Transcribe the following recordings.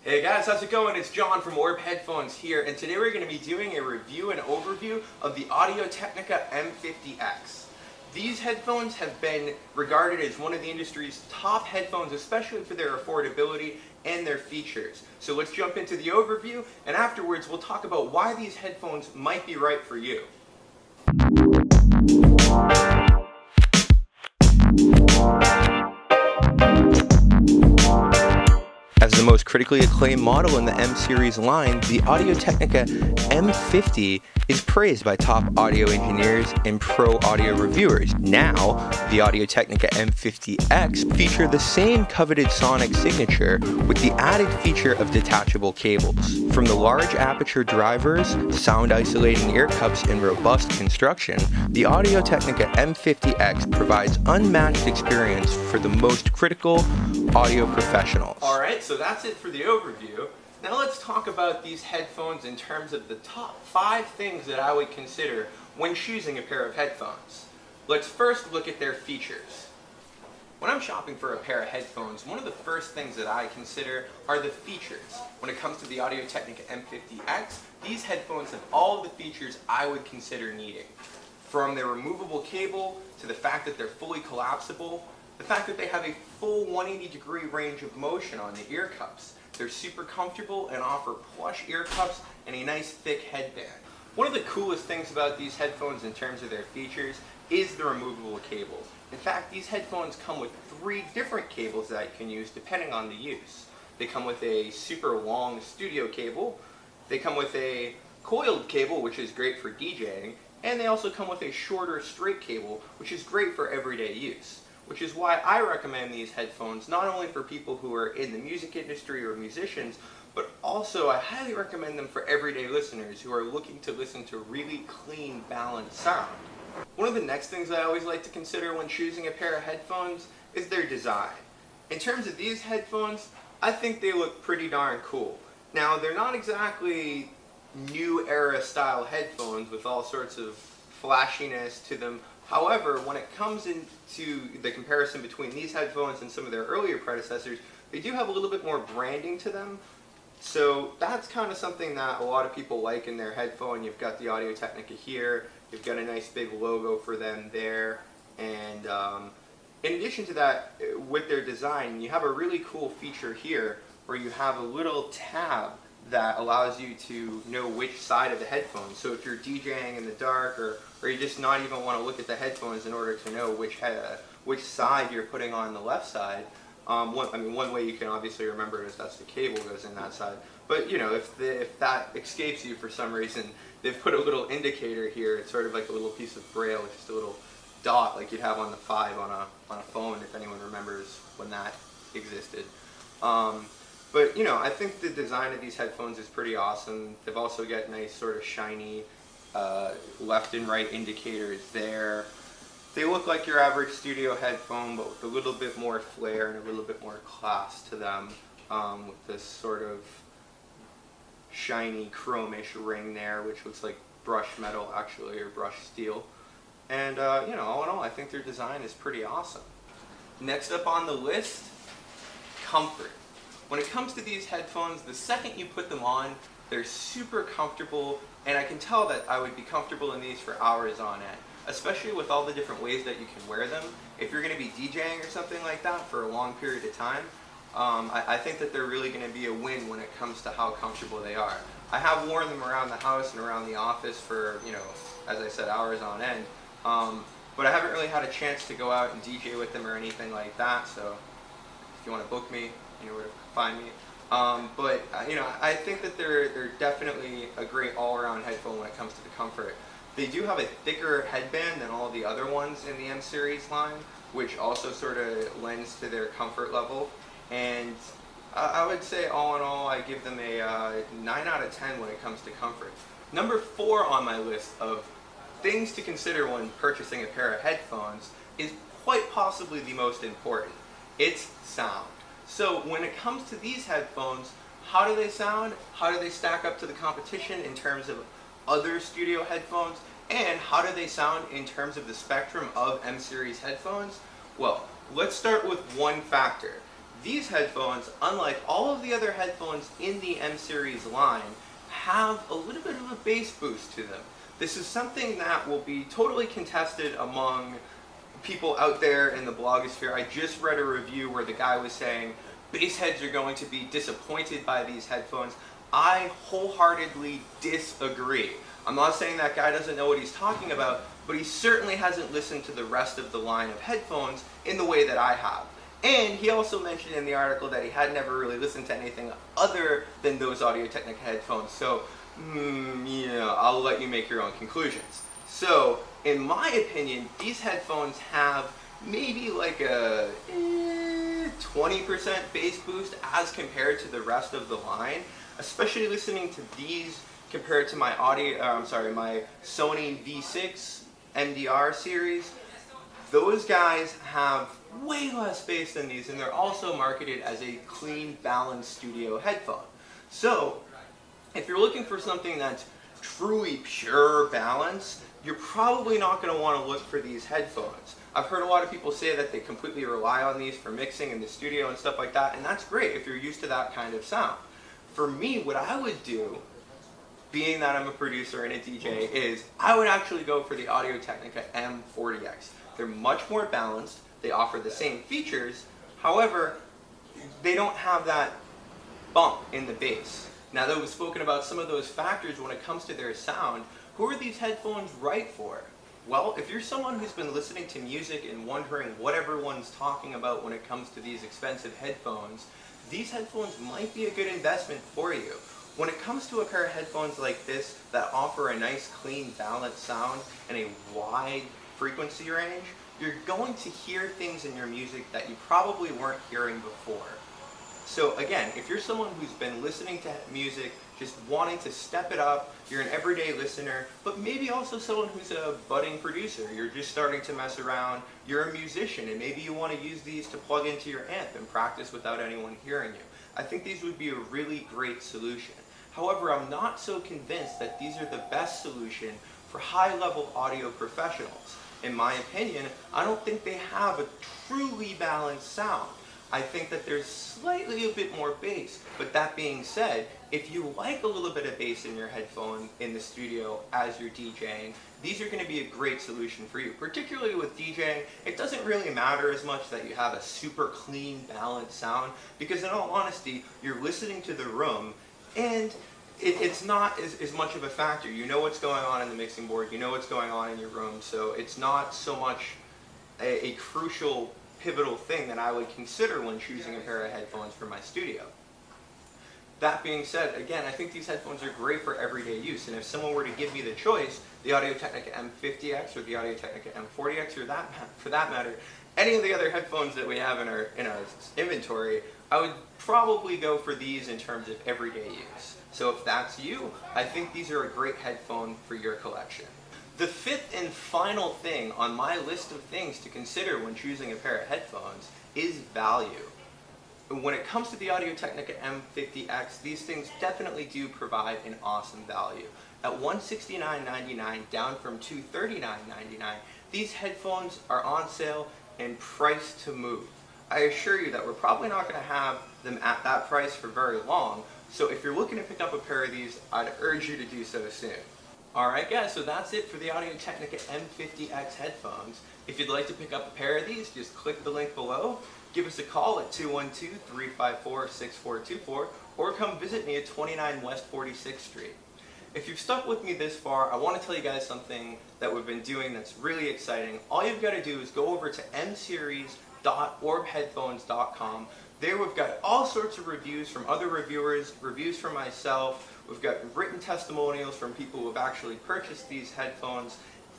Hey guys, how's it going? It's John from Orb Headphones here, and today we're going to be doing a review and overview of the Audio-Technica M50x. These headphones have been regarded as one of the industry's top headphones, especially for their affordability and their features. So let's jump into the overview, and afterwards we'll talk about why these headphones might be right for you. As the most critically acclaimed model in the M series line, the Audio-Technica M50 is praised by top audio engineers and pro audio reviewers. Now, the Audio-Technica M50x feature the same coveted sonic signature with the added feature of detachable cables. From the large aperture drivers, sound isolating ear cups, and robust construction, the Audio-Technica M50x provides unmatched experience for the most critical audio professionals. Alright, so that's it for the overview. Now let's talk about these headphones in terms of the top 5 things that I would consider when choosing a pair of headphones. Let's first look at their features. When I'm shopping for a pair of headphones, one of the first things that I consider are the features. When it comes to the Audio-Technica M50x, these headphones have all of the features I would consider needing. From their removable cable, to the fact that they're fully collapsible, the fact that they have a full 180-degree range of motion on the ear cups. They're super comfortable and offer plush ear cups and a nice thick headband. One of the coolest things about these headphones in terms of their features is the removable cable. In fact, these headphones come with 3 different cables that you can use depending on the use. They come with a super long studio cable, they come with a coiled cable, which is great for DJing, and they also come with a shorter straight cable, which is great for everyday use. Which is why I recommend these headphones not only for people who are in the music industry or musicians, but also I highly recommend them for everyday listeners who are looking to listen to really clean, balanced sound. One of the next things I always like to consider when choosing a pair of headphones is their design. In terms of these headphones, I think they look pretty darn cool. Now, they're not exactly new era style headphones with all sorts of flashiness to them. However, when it comes into the comparison between these headphones and some of their earlier predecessors, they do have a little bit more branding to them. So that's kind of something that a lot of people like in their headphone. You've got the Audio-Technica here, you've got a nice big logo for them there, and in addition to that, with their design, you have a really cool feature here where you have a little tab that allows you to know which side of the headphones. So if you're DJing in the dark, or you just not even want to look at the headphones in order to know which side you're putting on the left side, one way you can obviously remember is that's the cable goes in that side. But you know, if that escapes you for some reason, they've put a little indicator here. It's sort of like a little piece of braille, it's just a little dot like you'd have on the 5 on a phone, if anyone remembers when that existed. But you know, I think the design of these headphones is pretty awesome. They've also got nice sort of shiny left and right indicators there. They look like your average studio headphone, but with a little bit more flair and a little bit more class to them, with this sort of shiny chromish ring there, which looks like brushed metal actually, or brushed steel. And you know, all in all, I think their design is pretty awesome. Next up on the list, comfort. When it comes to these headphones, the second you put them on, they're super comfortable, and I can tell that I would be comfortable in these for hours on end, especially with all the different ways that you can wear them. If you're going to be DJing or something like that for a long period of time, I think that they're really going to be a win when it comes to how comfortable they are. I have worn them around the house and around the office for, you know, as I said, hours on end, but I haven't really had a chance to go out and DJ with them or anything like that, so if you want to book me, you know where to find me. But you know, I think that they're definitely a great all-around headphone when it comes to the comfort. They do have a thicker headband than all the other ones in the M series line, which also sort of lends to their comfort level. And I would say all in all, I give them a 9 out of 10 when it comes to comfort. Number 4 on my list of things to consider when purchasing a pair of headphones is quite possibly the most important. It's sound. So when it comes to these headphones, how do they sound? How do they stack up to the competition in terms of other studio headphones? And how do they sound in terms of the spectrum of M series headphones? Well, let's start with one factor. These headphones, unlike all of the other headphones in the M series line, have a little bit of a bass boost to them. This is something that will be totally contested among people out there in the blogosphere. I just read a review where the guy was saying bass heads are going to be disappointed by these headphones. I wholeheartedly disagree. I'm not saying that guy doesn't know what he's talking about, but he certainly hasn't listened to the rest of the line of headphones in the way that I have. And he also mentioned in the article that he had never really listened to anything other than those Audio-Technica headphones. So, I'll let you make your own conclusions. So, in my opinion, these headphones have maybe like a 20% bass boost as compared to the rest of the line. Especially listening to these compared to my my Sony V6 MDR series. Those guys have way less bass than these, and they're also marketed as a clean, balanced studio headphone. So, if you're looking for something that's truly pure balance, you're probably not going to want to look for these headphones. I've heard a lot of people say that they completely rely on these for mixing in the studio and stuff like that, and that's great if you're used to that kind of sound. For me, what I would do, being that I'm a producer and a DJ, is I would actually go for the Audio-Technica M50x. They're much more balanced, they offer the same features, however, they don't have that bump in the bass. Now that we've spoken about some of those factors when it comes to their sound, who are these headphones right for? Well, if you're someone who's been listening to music and wondering what everyone's talking about when it comes to these expensive headphones, these headphones might be a good investment for you. When it comes to a pair of headphones like this that offer a nice, clean, balanced sound and a wide frequency range, you're going to hear things in your music that you probably weren't hearing before. So again, if you're someone who's been listening to music, just wanting to step it up, you're an everyday listener, but maybe also someone who's a budding producer, you're just starting to mess around, you're a musician, and maybe you want to use these to plug into your amp and practice without anyone hearing you. I think these would be a really great solution. However, I'm not so convinced that these are the best solution for high-level audio professionals. In my opinion, I don't think they have a truly balanced sound. I think that there's slightly a bit more bass, but that being said, if you like a little bit of bass in your headphone in the studio as you're DJing, these are going to be a great solution for you. Particularly with DJing, it doesn't really matter as much that you have a super clean, balanced sound, because in all honesty, you're listening to the room, and it's not as much of a factor. You know what's going on in the mixing board, you know what's going on in your room, so it's not so much a crucial, pivotal thing that I would consider when choosing a pair of headphones for my studio. That being said, again, I think these headphones are great for everyday use, and if someone were to give me the choice, the Audio-Technica M50x or the Audio-Technica M40x, or for that matter, any of the other headphones that we have in our inventory, I would probably go for these in terms of everyday use. So if that's you, I think these are a great headphone for your collection. The fifth and final thing on my list of things to consider when choosing a pair of headphones is value. When it comes to the Audio-Technica M50x, these things definitely do provide an awesome value. At $169.99, down from $239.99, these headphones are on sale and priced to move. I assure you that we're probably not going to have them at that price for very long, so if you're looking to pick up a pair of these, I'd urge you to do so soon. Alright guys, so that's it for the Audio-Technica M50x headphones. If you'd like to pick up a pair of these, just click the link below, give us a call at 212-354-6424, or come visit me at 29 West 46th Street. If you've stuck with me this far, I want to tell you guys something that we've been doing that's really exciting. All you've got to do is go over to mseries.orbheadphones.com. There we've got all sorts of reviews from other reviewers, reviews from myself, we've got written testimonials from people who have actually purchased these headphones,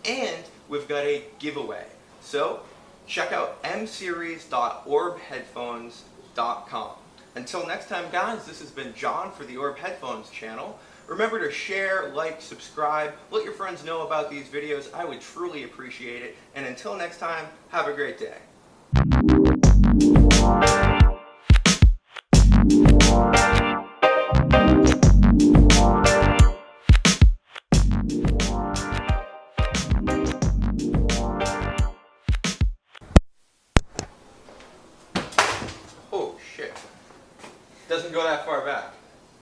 and we've got a giveaway. So check out mseries.orbheadphones.com. Until next time guys, this has been John for the Orb Headphones channel. Remember to share, like, subscribe, let your friends know about these videos. I would truly appreciate it. And until next time, have a great day.